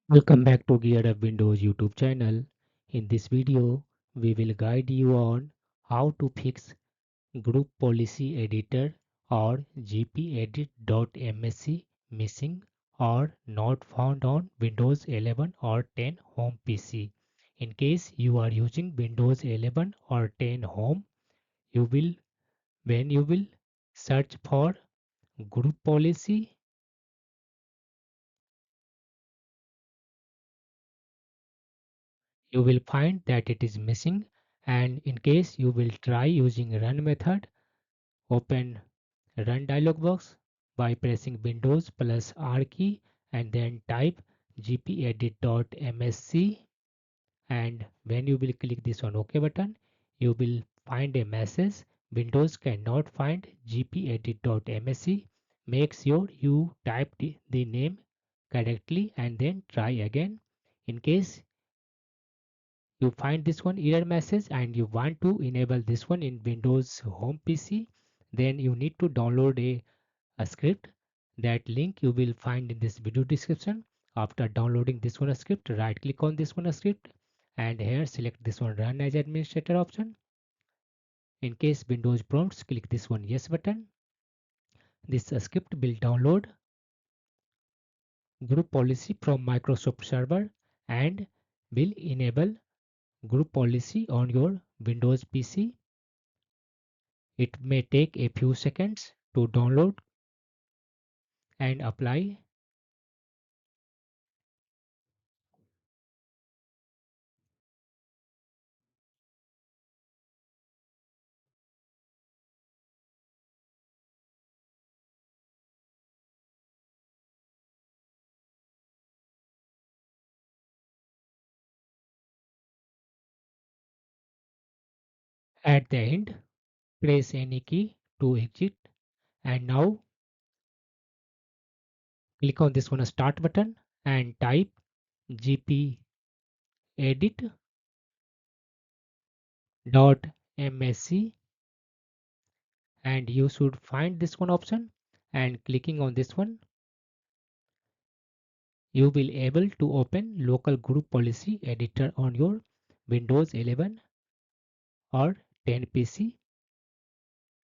Welcome back to Geared Up Windows YouTube channel. In this video, we will guide you on how to fix Group Policy Editor or gpedit.msc missing or not found on Windows 11 or 10 Home PC. In case you are using Windows 11 or 10 Home, you will when you will search for Group Policy, you will find that it is missing, and in case you will try using run method, open run dialog box by pressing Windows plus R key and then type gpedit.msc, and when you will click this on OK button, you will find a message Windows cannot find gpedit.msc. Make sure you type the name correctly and then try again. In case you find this one error message and you want to enable this one in Windows Home PC, then you need to download a script. That link you will find in this video description. After downloading this one script, right click on this one script and here select this one run as administrator option. In case Windows prompts, click this one yes button. This script will download group policy from Microsoft Server and will enable group policy on your Windows PC. It may take a few seconds to download and apply. At the end, press any key to exit, and now click on this one start button and type gpedit.msc, and you should find this one option, and clicking on this one you will able to open local group policy editor on your Windows 11 or 10 PC.